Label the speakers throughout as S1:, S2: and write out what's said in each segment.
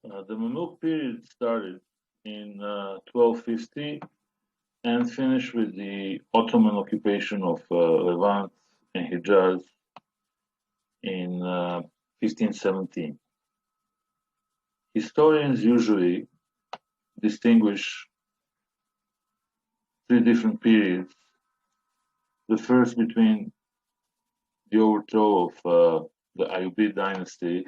S1: The Mamluk period started in 1250 and finished with the Ottoman occupation of Levant and Hijaz in 1517. Historians usually distinguish three different periods. The first between the overthrow of the Ayyubid dynasty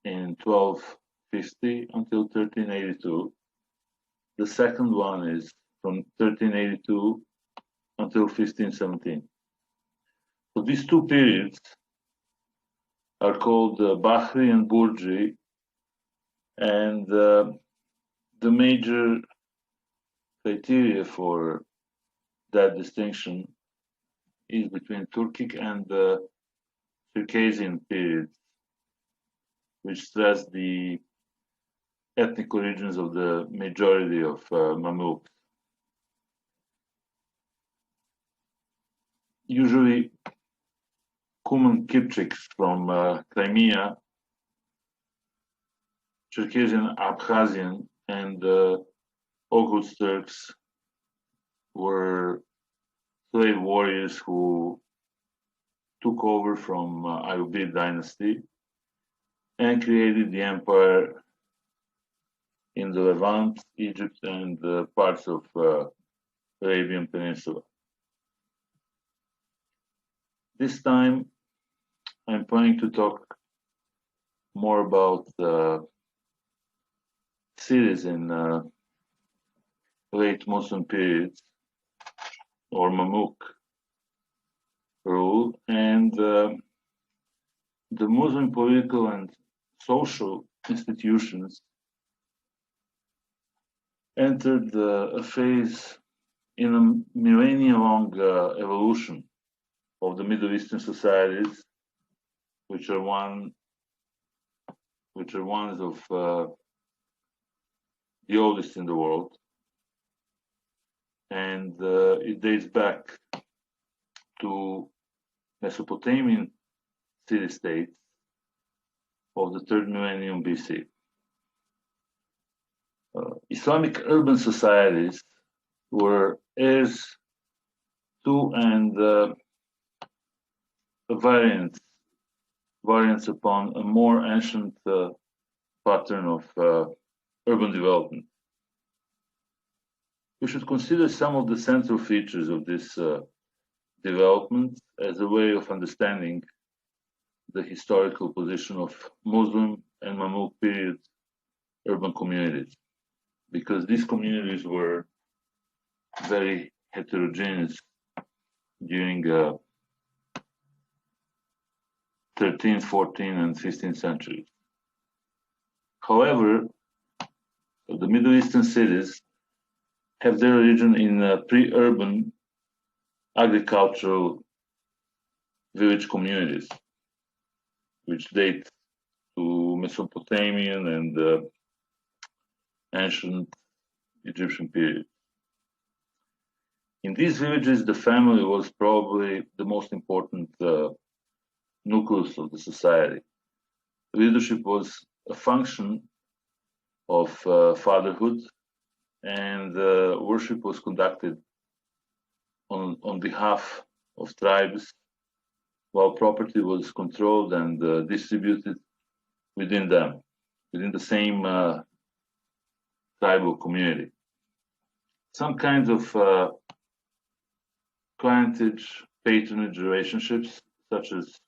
S1: in 1250 until 1382. The second one is from 1382 until 1517. So these two periods are called Bahri and Burji, and the major criteria for that distinction is between Turkic and Circassian periods, which stress the ethnic origins of the majority of Mamluks. Usually, Kuman Kipchiks from Crimea, Circassian Abkhazian, and Oghuz Turks were slave warriors who took over from Ayyubid dynasty and created the empire in the Levant, Egypt, and parts of Arabian Peninsula. This time, I'm planning to talk more about cities in late Muslim periods or Mamluk rule, and the Muslim political and social institutions entered a phase in a millennia-long evolution of the Middle Eastern societies, which are ones of the oldest in the world, and it dates back to Mesopotamian city-states of the third millennium BC. Islamic urban societies were heirs to and variants upon a more ancient pattern of urban development. We should consider some of the central features of this development as a way of understanding the historical position of Muslim and Mamluk period urban communities, because these communities were very heterogeneous during 13th, 14th, and 15th centuries. However, the Middle Eastern cities have their origin in pre-urban agricultural village communities, which date to Mesopotamian and ancient Egyptian period. In these villages, the family was probably the most important nucleus of the society. Leadership was a function of fatherhood, and worship was conducted on behalf of tribes, while property was controlled and distributed within them, within the same tribal community. Some kinds of clientage, patronage relationships, such as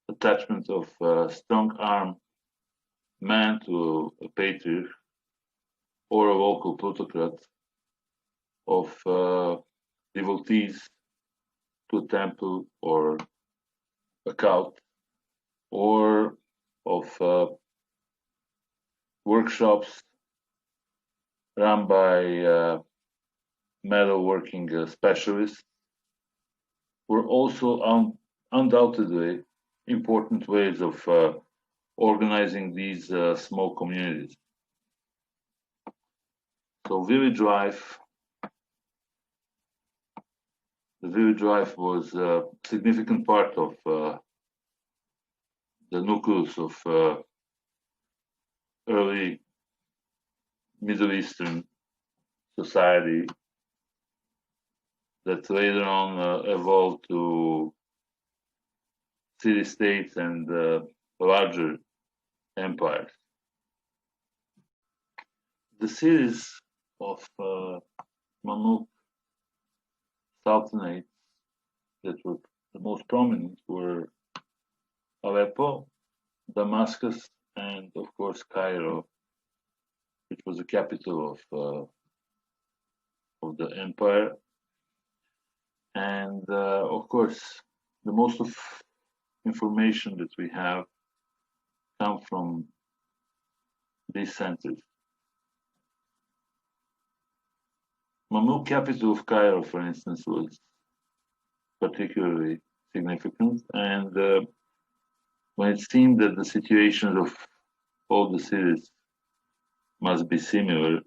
S1: attachment of strong arm man to a patriarch or a local plutocrat, of devotees to a temple or a cult, or of workshops run by metalworking specialists, were also undoubtedly important ways of organizing these small communities. So the village life was a significant part of the nucleus of early Middle Eastern society that later on evolved to city-states and larger empires. The cities of Mamluk sultanates that were the most prominent were Aleppo, Damascus, and of course Cairo, which was the capital of the empire. And of course, the most of information that we have come from these centers. Mamluk capital of Cairo, for instance, was particularly significant, and when it seemed that the situations of all the cities must be similar,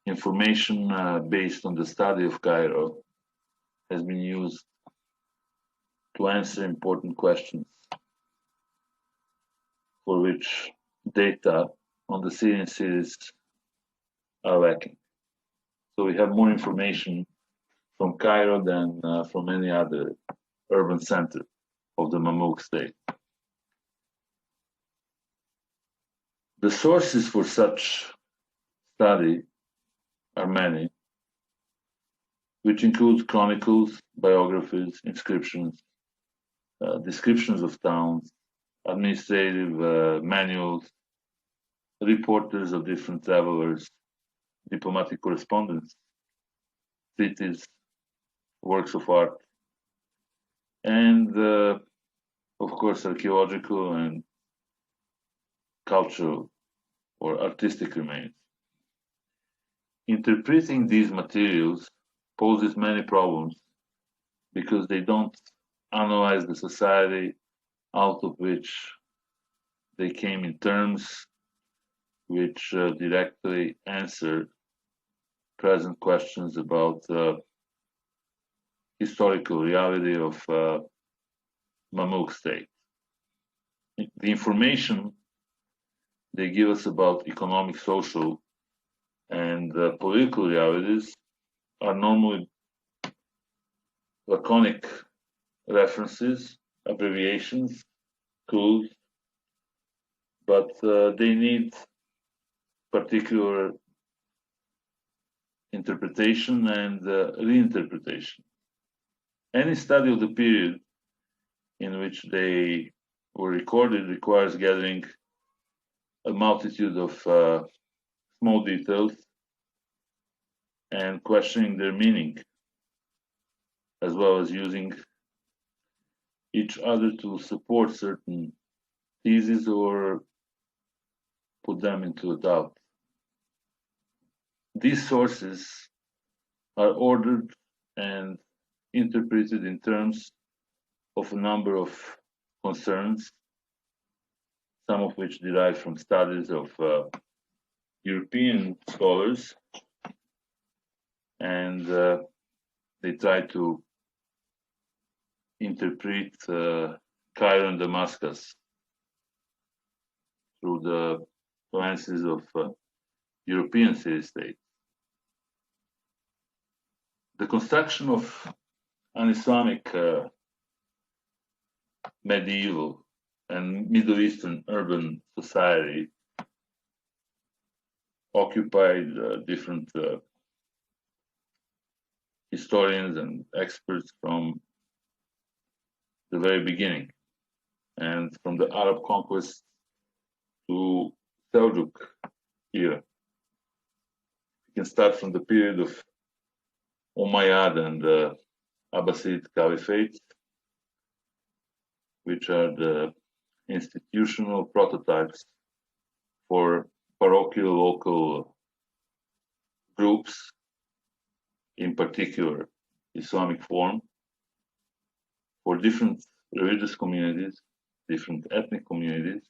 S1: information based on the study of Cairo has been used to answer important questions for which data on the Syrian cities are lacking. So we have more information from Cairo than from any other urban center of the Mamluk state. The sources for such study are many, which include chronicles, biographies, inscriptions, descriptions of towns, administrative manuals, reporters of different travelers, diplomatic correspondence, treaties, works of art, and of course archaeological and cultural or artistic remains. Interpreting these materials poses many problems because they don't analyze the society out of which they came in terms which directly answer present questions about historical reality of Mamluk state. The information they give us about economic, social, and political realities are normally laconic references, abbreviations, clues, but they need particular interpretation and reinterpretation. Any study of the period in which they were recorded requires gathering a multitude of small details and questioning their meaning, as well as using each other to support certain theses or put them into doubt. These sources are ordered and interpreted in terms of a number of concerns, some of which derive from studies of European scholars, and they try to interpret Cairo and Damascus through the lenses of European city-states. The construction of an Islamic medieval and Middle Eastern urban society occupied different historians and experts from the very beginning, and from the Arab conquest to Seljuk era. We can start from the period of Umayyad and the Abbasid Caliphate, which are the institutional prototypes for parochial local groups, in particular Islamic form, for different religious communities, different ethnic communities,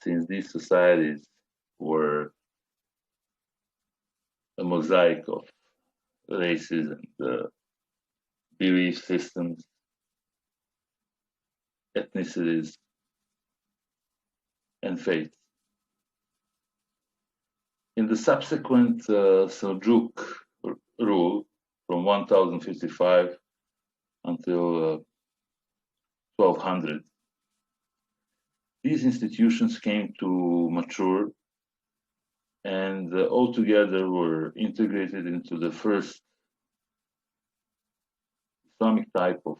S1: since these societies were a mosaic of races and belief systems ethnicities, and faiths. In the subsequent Seljuk rule from 1055 until 1200, these institutions came to mature and altogether were integrated into the first Islamic type of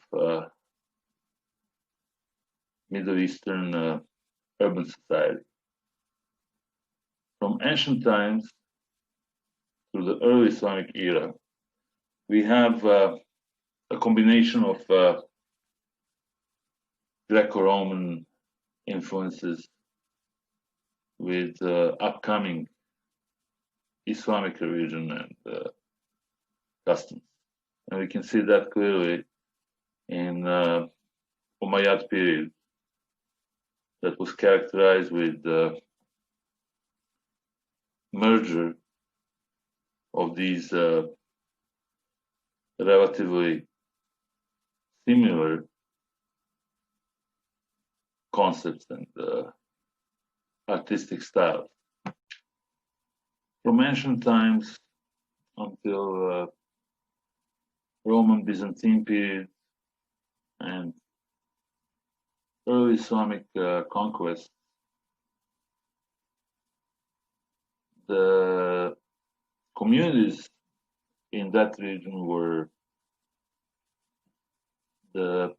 S1: Middle Eastern urban society. From ancient times to the early Islamic era, we have a combination of Greco-Roman influences with upcoming Islamic religion and customs. And we can see that clearly in Umayyad period that was characterized with the merger of these relatively similar concepts and artistic styles. From ancient times until Roman Byzantine period and early Islamic conquest, the communities in that region were the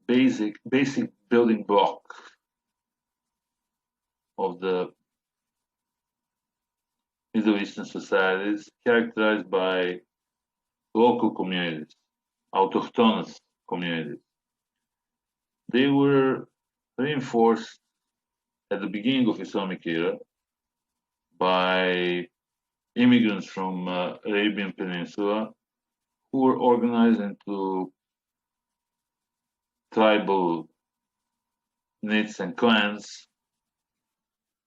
S1: basic building block of the Middle Eastern societies, characterized by local communities, autochthonous communities. They were reinforced at the beginning of Islamic era by immigrants from Arabian Peninsula who were organized into tribal nits and clans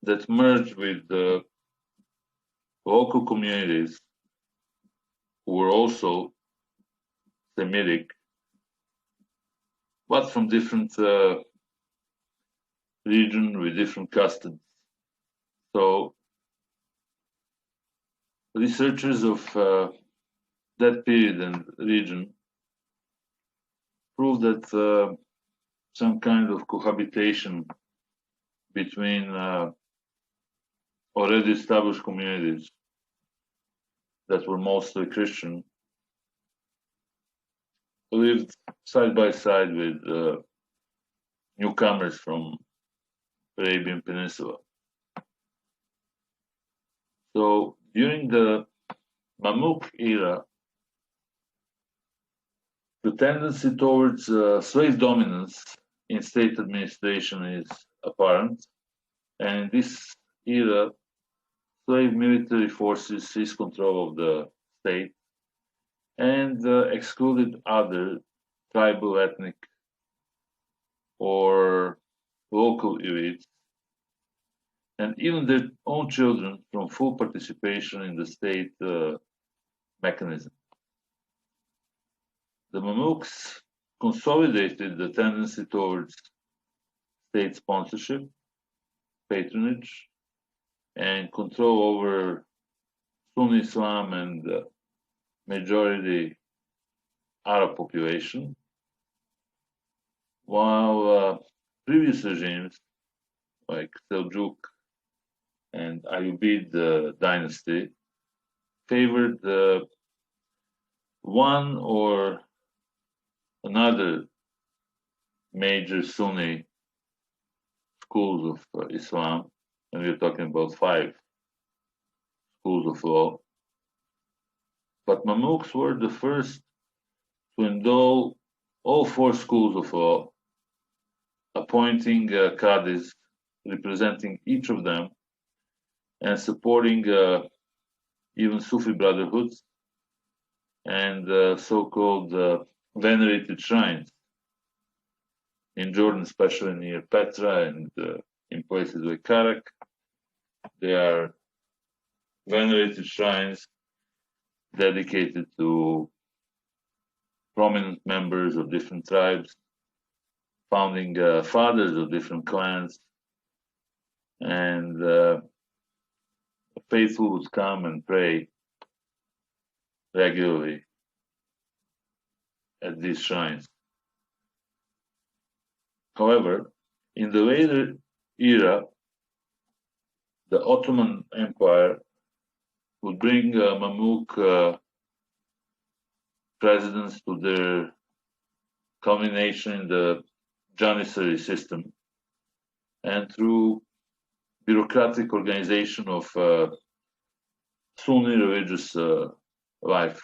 S1: that merged with the local communities who were also Semitic, but from different region with different customs. So researchers of that period and region prove that some kind of cohabitation between already established communities that were mostly Christian lived side by side with newcomers from Arabian Peninsula. So during the Mamluk era, the tendency towards slave dominance in state administration is apparent, and in this era, slave military forces seized control of the state and excluded other tribal, ethnic, or local elites, and even their own children from full participation in the state mechanism. The Mamluks consolidated the tendency towards state sponsorship, patronage, and control over Sunni Islam and majority Arab population, while previous regimes like Seljuk and Ayyubid dynasty favored one or another major Sunni schools of Islam, and we're talking about 5 schools of law. But Mamluks were the first to endow all 4 schools of law, appointing qadis representing each of them and supporting even Sufi brotherhoods and so-called venerated shrines in Jordan, especially near Petra and in places like Karak. They are venerated shrines dedicated to prominent members of different tribes founding fathers of different clans, and the faithful would come and pray regularly at these shrines. However, in the later era, the Ottoman Empire would bring Mamluk presidents to their culmination in the Janissary system, and through bureaucratic organization of Sunni religious life.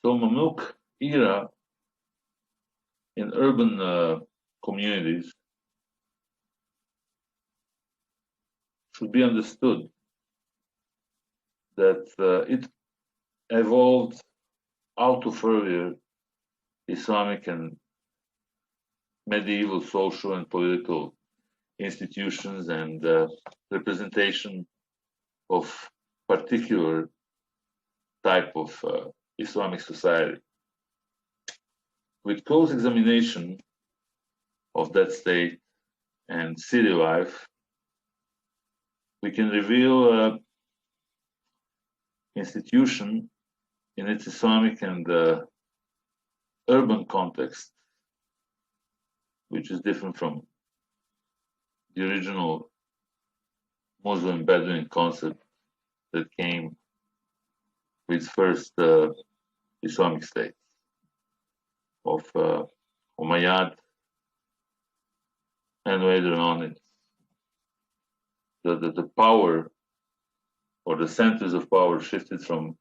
S1: So Mamluk era in urban communities should be understood that it evolved out of earlier Islamic and medieval social and political institutions and representation of particular type of Islamic society. With close examination of that state and city life, we can reveal institution in its Islamic and urban context, which is different from the original Muslim Bedouin concept that came with first Islamic states of Umayyad, and later on it's the power or the centers of power shifted from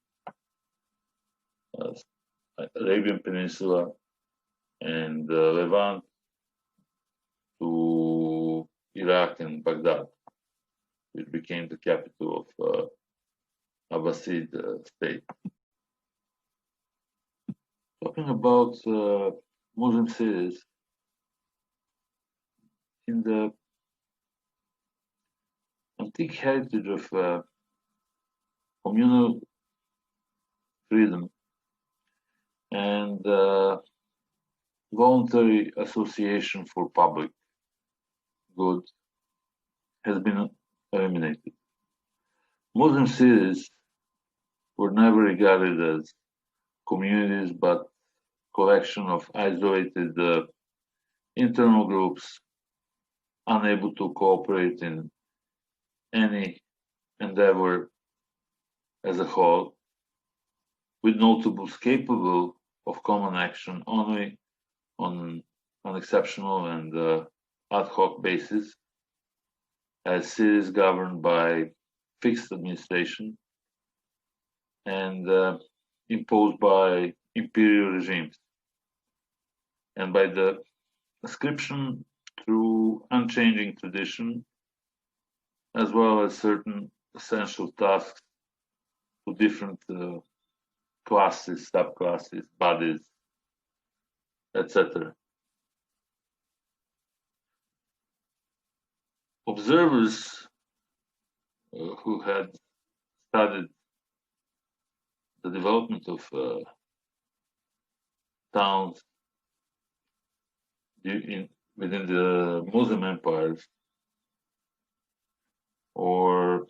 S1: Arabian Peninsula and Levant to Iraq and Baghdad, which became the capital of Abbasid state. Talking about Muslim cities, in the antique heritage of communal freedom and voluntary association for public good has been eliminated. Muslim cities were never regarded as communities but collection of isolated internal groups unable to cooperate in any endeavor as a whole, with notables capable of common action only on an exceptional and ad hoc basis, as cities governed by fixed administration and imposed by imperial regimes, and by the ascription through unchanging tradition, as well as certain essential tasks to different classes, subclasses, bodies, etc. Observers who had studied the development of towns within the Muslim empires or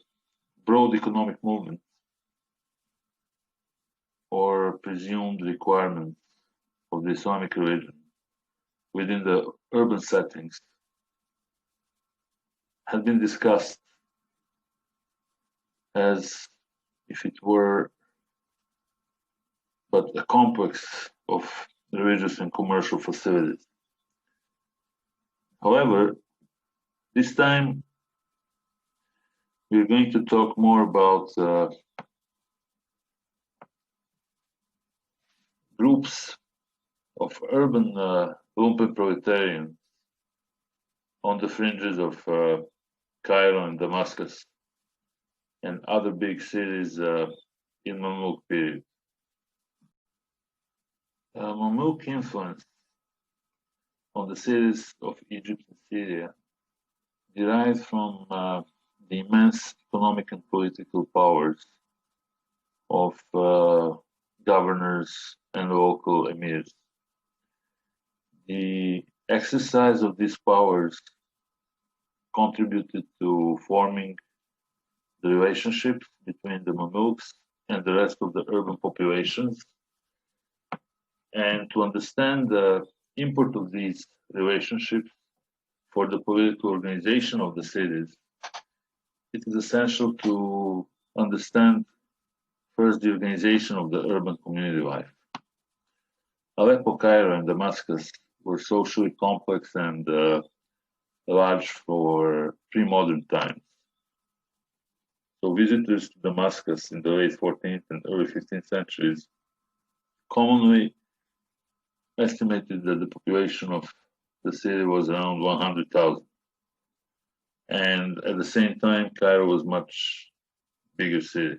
S1: broad economic movements or presumed requirements of the Islamic religion within the urban settings had been discussed as if it were but a complex of religious and commercial facilities. However, this time we're going to talk more about groups of urban lumpen proletarians on the fringes of Cairo and Damascus and other big cities in Mamluk period. Mamluk influence on the cities of Egypt and Syria derived from the immense economic and political powers of governors and local emirs. The Exercise of these powers contributed to forming the relationships between the Mamluks and the rest of the urban populations. And to understand the import of these relationships for the political organization of the cities, it is essential to understand first the organization of the urban community life. Aleppo, Cairo, and Damascus were socially complex and large for pre-modern times. So visitors to Damascus in the late 14th and early 15th centuries commonly estimated that the population of the city was around 100,000. And at the same time, Cairo was much bigger city.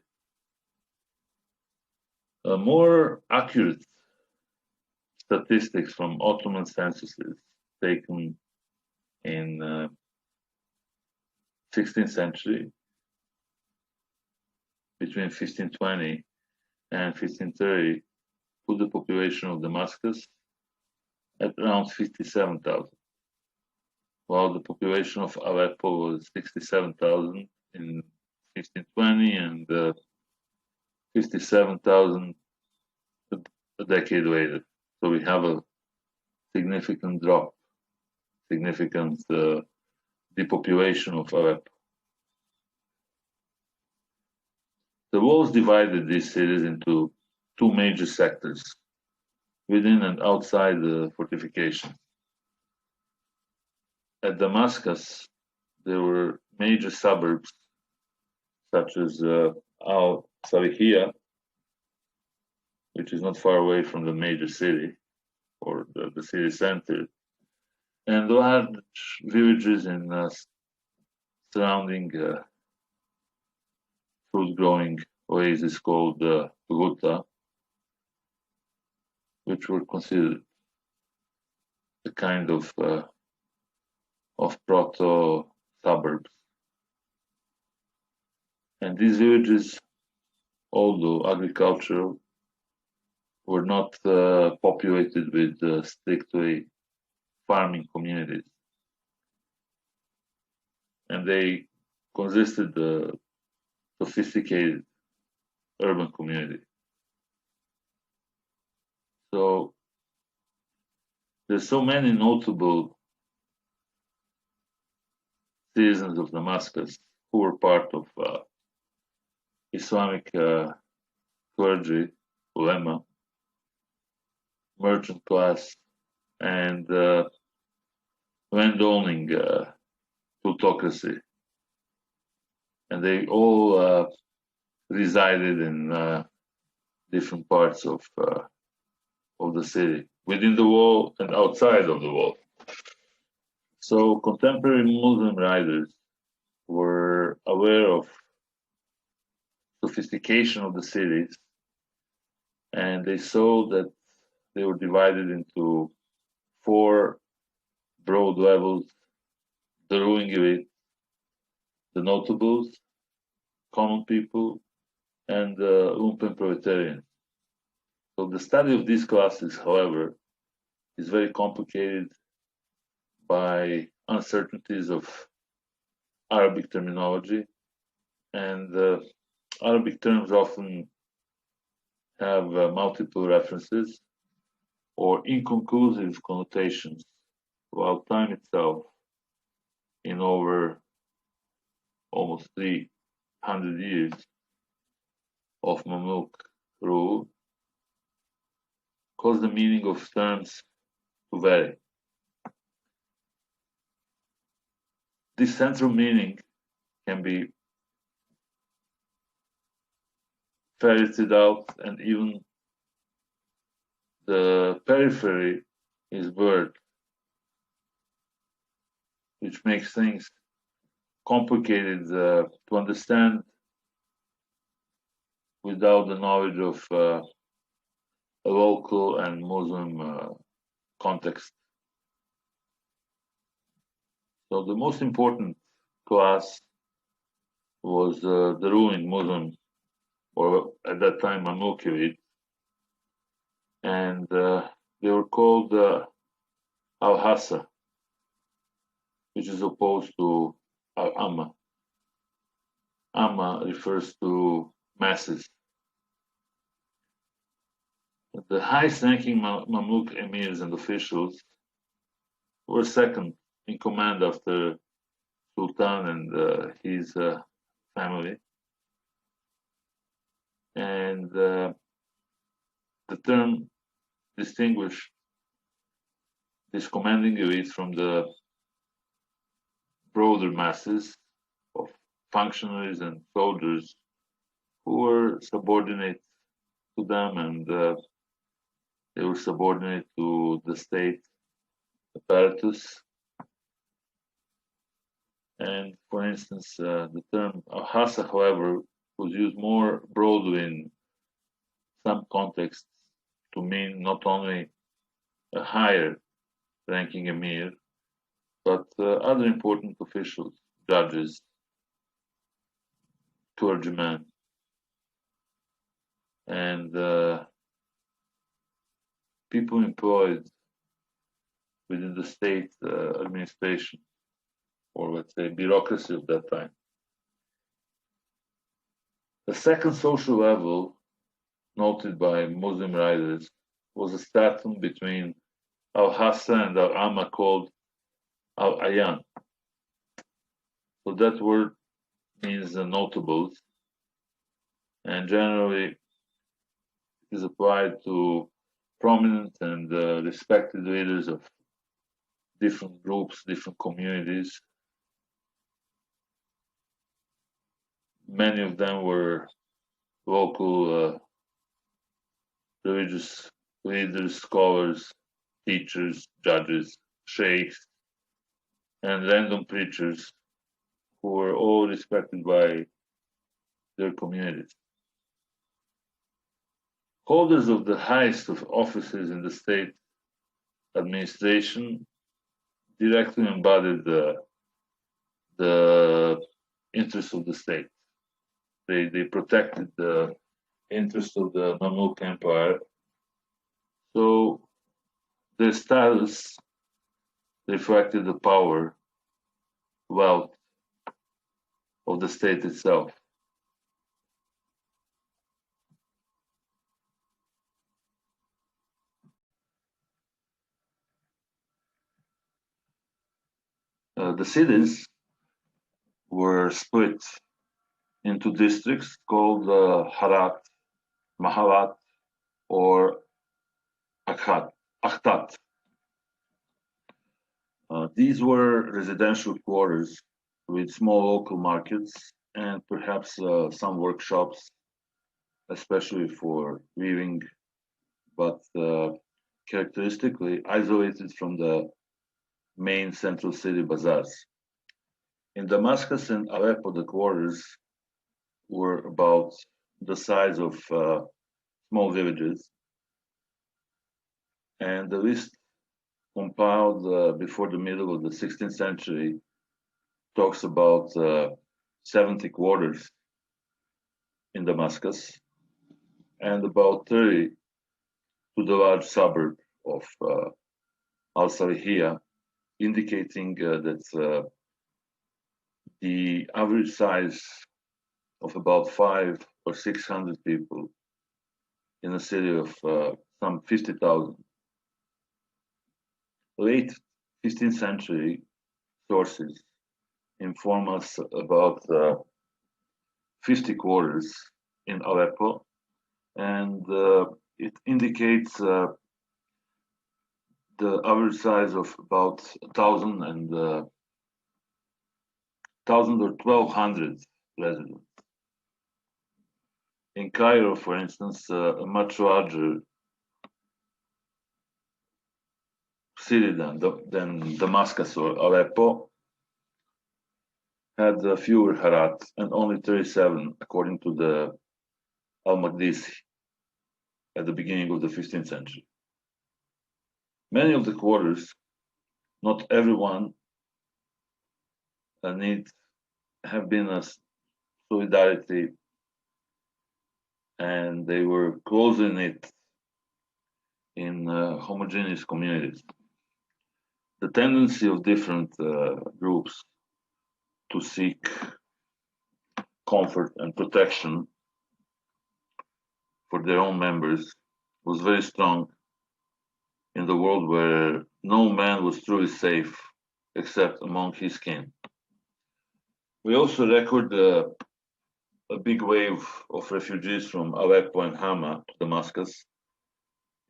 S1: More accurate statistics from Ottoman censuses taken in 16th century between 1520 and 1530 put the population of Damascus at around 57,000, while the population of Aleppo was 67,000 in 1520 and 57,000 a decade later. So we have a significant drop, significant depopulation of Aleppo. The walls divided these cities into two major sectors, within and outside the fortifications. At Damascus, there were major suburbs such as Al-Salihiyah, which is not far away from the major city or the city center, and large villages in surrounding fruit-growing oasis called Ghouta, which were considered a kind of proto-suburbs. And these villages, although agricultural, were not populated with strictly farming communities. And they consisted of sophisticated urban community. So there's so many notable citizens of Damascus who were part of Islamic clergy, ulema, merchant class, and landowning plutocracy. And they all resided in different parts of the city, within the wall and outside of the wall. So contemporary Muslim writers were aware of sophistication of the cities, and they saw that they were divided into four broad levels: the ruling elite, the notables, common people, and the lumpen proletarians. So the study of these classes, however, is very complicated by uncertainties of Arabic terminology, and Arabic terms often have multiple references or inconclusive connotations, while time itself, in over almost 300 years of Mamluk rule, caused the meaning of terms to vary. This central meaning can be ferreted out, and even the periphery is blurred, which makes things complicated to understand without the knowledge of a local and Muslim context. So the most important class was the ruling Muslim, or at that time Mamluk elite, and they were called Al-Hassa, which is opposed to Al-Amma. Amma refers to masses. The highest-ranking Mamluk emirs and officials were second in command after Sultan and his family. And the term distinguished this commanding elite from the broader masses of functionaries and soldiers who were subordinate to them, and they were subordinate to the state apparatus. And for instance, the term Hassa, however, was used more broadly in some contexts to mean not only a higher ranking emir, but other important officials, judges, clergymen, and people employed within the state administration, or let's say bureaucracy of that time. The second social level noted by Muslim writers was a stratum between Al-Hassa and Al-Amma called Al-Ayan. So that word means notables, and generally it is applied to prominent and respected leaders of different groups, different communities. Many of them were local religious leaders, scholars, teachers, judges, sheikhs, and random preachers who were all respected by their communities. Holders of the highest of offices in the state administration directly embodied the interests of the state. They protected the interests of the Mamluk Empire. So their status reflected the power, wealth of the state itself. The cities were split into districts called Harat, Mahalat, or Akhtat. These were residential quarters with small local markets and perhaps some workshops, especially for weaving, but characteristically isolated from the main central city bazaars. In Damascus and Aleppo, the quarters were about the size of small villages, and the list compiled before the middle of the 16th century talks about 70 quarters in Damascus and about 30 to the large suburb of Al-Salihiyah, indicating that the average size of about 500 or 600 people in a city of some 50,000. Late 15th century sources inform us about 50 quarters in Aleppo, and it indicates the average size of about 1,000 and 1,000 or 1,200 residents. In Cairo, for instance, a much larger city than Damascus or Aleppo had fewer Harat and only 37, according to the Al-Maqdisi at the beginning of the 15th century. Many of the quarters, not everyone, have been a solidarity, and they were closely knit in homogeneous communities. The tendency of different groups to seek comfort and protection for their own members was very strong in the world where no man was truly safe except among his kin. We also record a big wave of refugees from Aleppo and Hama to Damascus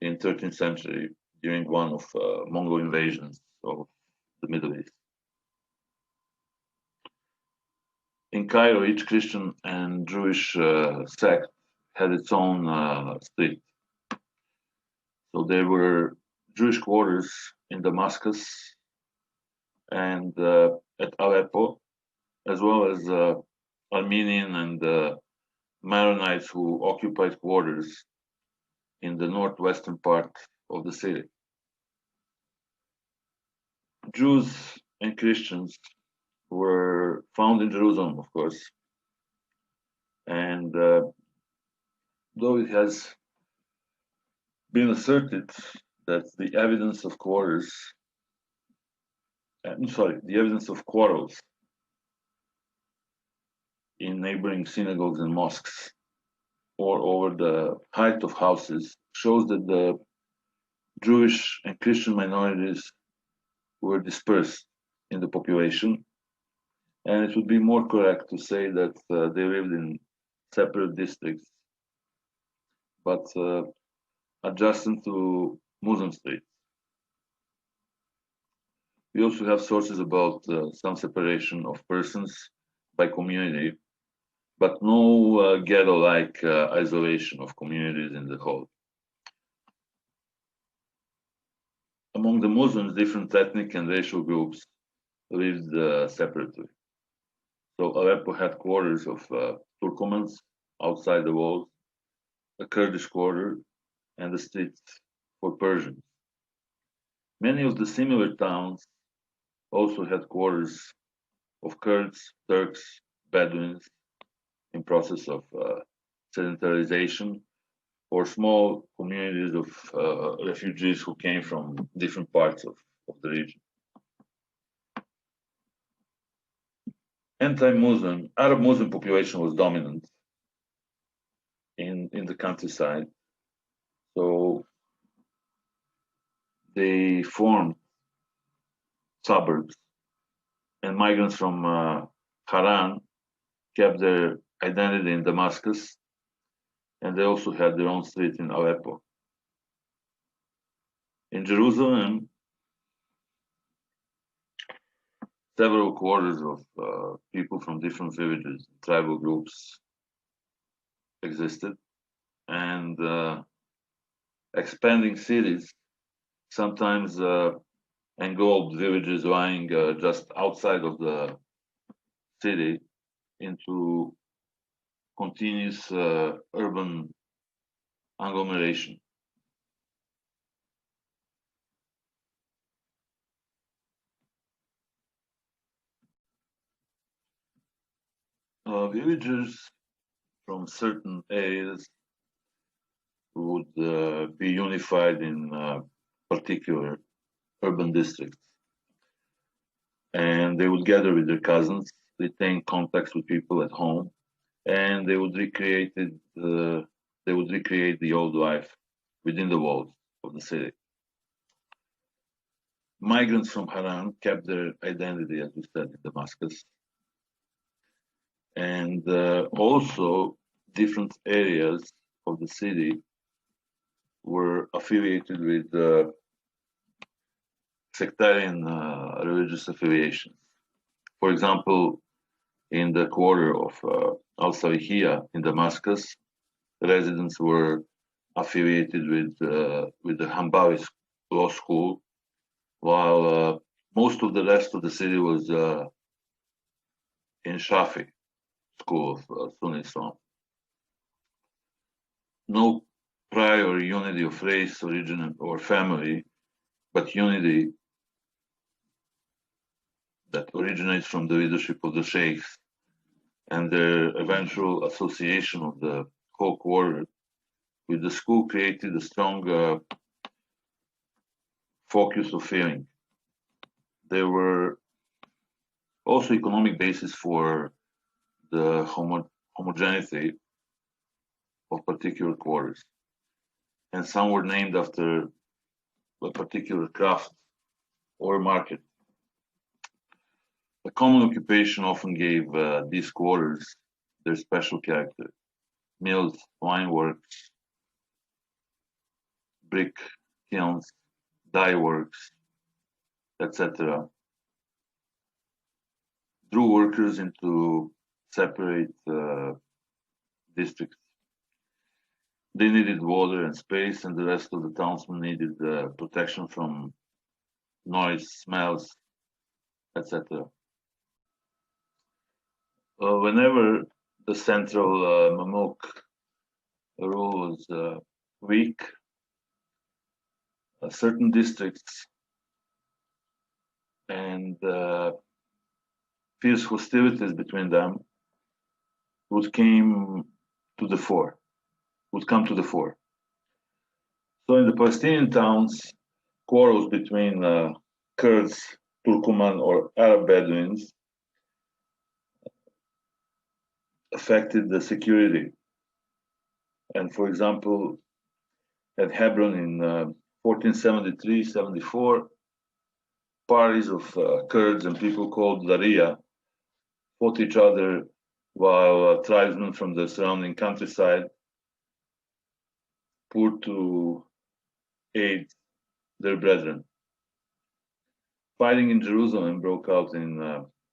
S1: in 13th century during one of Mongol invasions of the Middle East. In Cairo, each Christian and Jewish sect had its own street. So there were Jewish quarters in Damascus and at Aleppo, as well as Armenian and Maronites who occupied quarters in the northwestern part of the city. Jews and Christians were found in Jerusalem, of course, and though it has been asserted that the evidence of quarrels in neighboring synagogues and mosques or over the height of houses shows that the Jewish and Christian minorities were dispersed in the population, and it would be more correct to say that they lived in separate districts, but adjacent to Muslim states. We also have sources about some separation of persons by community, but no ghetto-like isolation of communities in the whole. Among the Muslims, different ethnic and racial groups lived separately. So Aleppo had quarters of Turkomans outside the walls, a Kurdish quarter, and a street for Persians. Many of the similar towns also had quarters of Kurds, Turks, Bedouins in process of sedentarization, or small communities of refugees who came from different parts of the region. Anti-Muslim, Arab Muslim population was dominant in the countryside. So they formed suburbs, and migrants from Haran kept their identity in Damascus, and they also had their own street in Aleppo. In Jerusalem, several quarters of people from different villages, tribal groups existed, and expanding cities sometimes engulfed villages lying just outside of the city into continuous urban agglomeration. Villagers from certain areas would be unified in particular urban districts, and they would gather with their cousins, retain contacts with people at home, and they would recreate the old life within the walls of the city. Migrants from Haran kept their identity, as we said, in Damascus, and also different areas of the city were affiliated with sectarian religious affiliations. For example, in the quarter of Al-Sawihiyya in Damascus, residents were affiliated with the Hanbali law school, while most of the rest of the city was in Shafi school of Sunni Islam. No prior unity of race, origin, or family, but unity that originates from the leadership of the sheikhs and their eventual association of the whole quarter with the school created a strong focus of feeling There were also economic basis for the homogeneity of particular quarters, and some were named after a particular craft or market. A common occupation often gave these quarters their special character: mills, wine works, brick kilns, dye works, etc., drew workers into separate districts. They needed water and space, and the rest of the townsmen needed protection from noise, smells, etc. Whenever the central Mamluk rule was weak, certain districts and fierce hostilities between them would come to the fore. So in the Palestinian towns, quarrels between Kurds, Turkoman, or Arab Bedouins affected the security. And for example, at Hebron in 1473-74, parties of Kurds and people called Daria fought each other while tribesmen from the surrounding countryside poured to aid their brethren. Fighting in Jerusalem broke out in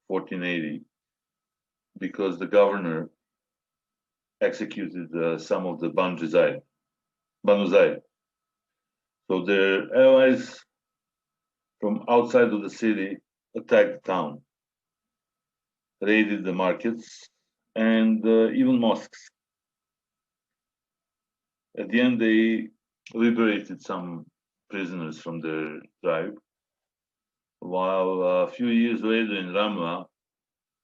S1: 1480 because the governor executed some of the Banu Zayd. So their allies from outside of the city attacked the town, raided the markets, and even mosques. At the end, they liberated some prisoners from their tribe, while a few years later in Ramla,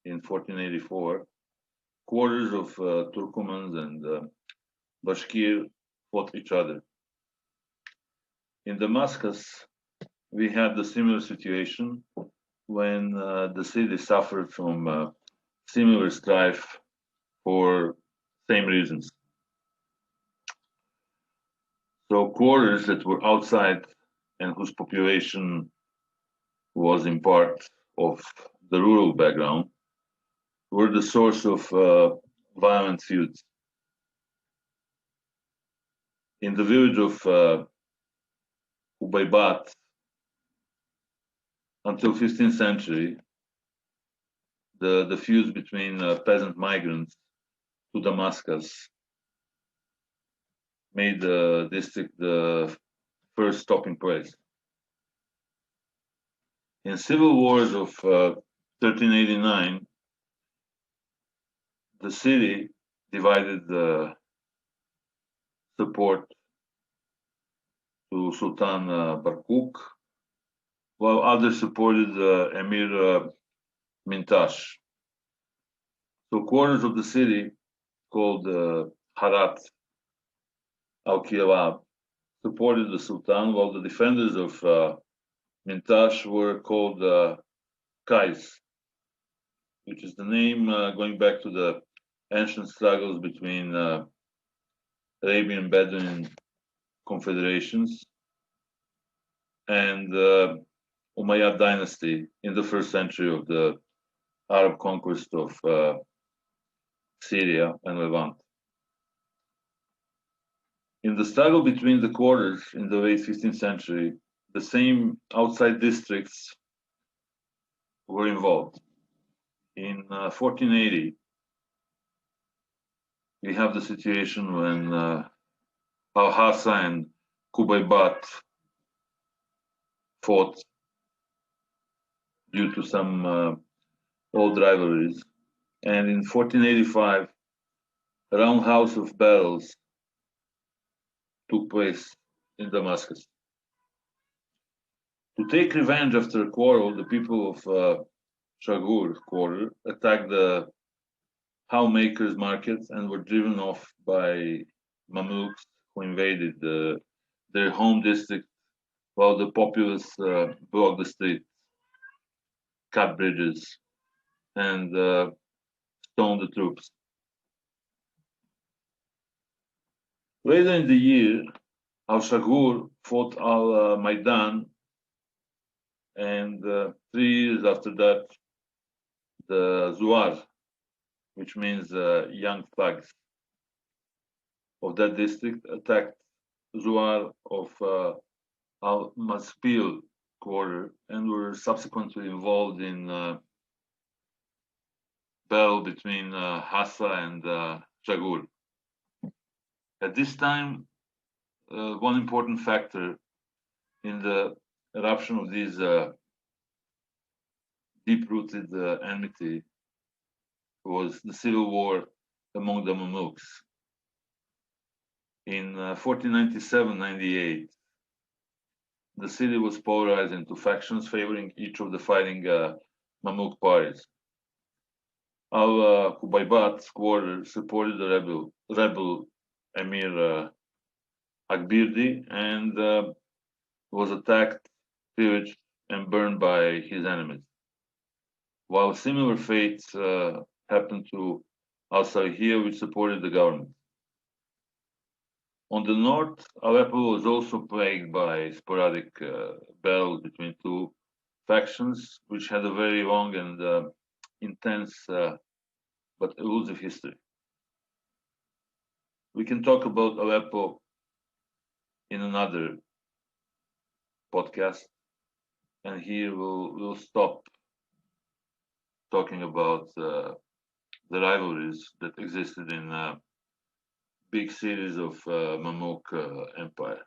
S1: in 1484, quarters of Turkomans and Bashkir fought each other. In Damascus, we had the similar situation when the city suffered from similar strife for same reasons. So quarters that were outside and whose population was in part of the rural background were the source of violent feuds. In the village of Ubaybat, until 15th century, the feuds between peasant migrants to Damascus made the district the first stopping place. In civil wars of 1389, the city divided the support to Sultan Barkuk, while others supported Emir Mintash. So quarters of the city called Harat al-Kilab supported the Sultan, while the defenders of Mintash were called Qais, which is the name going back to the ancient struggles between Arabian Bedouin confederations and Umayyad dynasty in the first century of the Arab conquest of Syria and Levant. In the struggle between the quarters in the late 15th century, the same outside districts were involved. In 1480, we have the situation when Al-Hassa and Kubaybat fought due to some old rivalries. And in 1485, a roundhouse of battles took place in Damascus. To take revenge after a quarrel, the people of Shagur quarter attacked the Howmakers market and were driven off by Mamluks who invaded their home district while the populace blocked the street. cut bridges, and stone the troops. Later in the year, al-Shagur fought al-Maidan, and 3 years after that, the Zuar, which means young thugs of that district, attacked Zuar of al-Maspil quarter and were subsequently involved in battle between Hassa and Shagur. At this time, one important factor in the eruption of these deep-rooted enmity was the civil war among the Mamluks. In 1497-98, the city was polarized into factions favoring each of the fighting Mamluk parties. Al-Kubaybat's quarter supported the rebel Emir Akbirdi and was attacked, pillaged, and burned by his enemies. While similar fates happened to al-Salihiyya, which supported the government. On the north, Aleppo was also plagued by sporadic battles between two factions, which had a very long and intense but elusive history. We can talk about Aleppo in another podcast, and here we'll stop talking about the rivalries that existed in big cities of Mamluk Empire.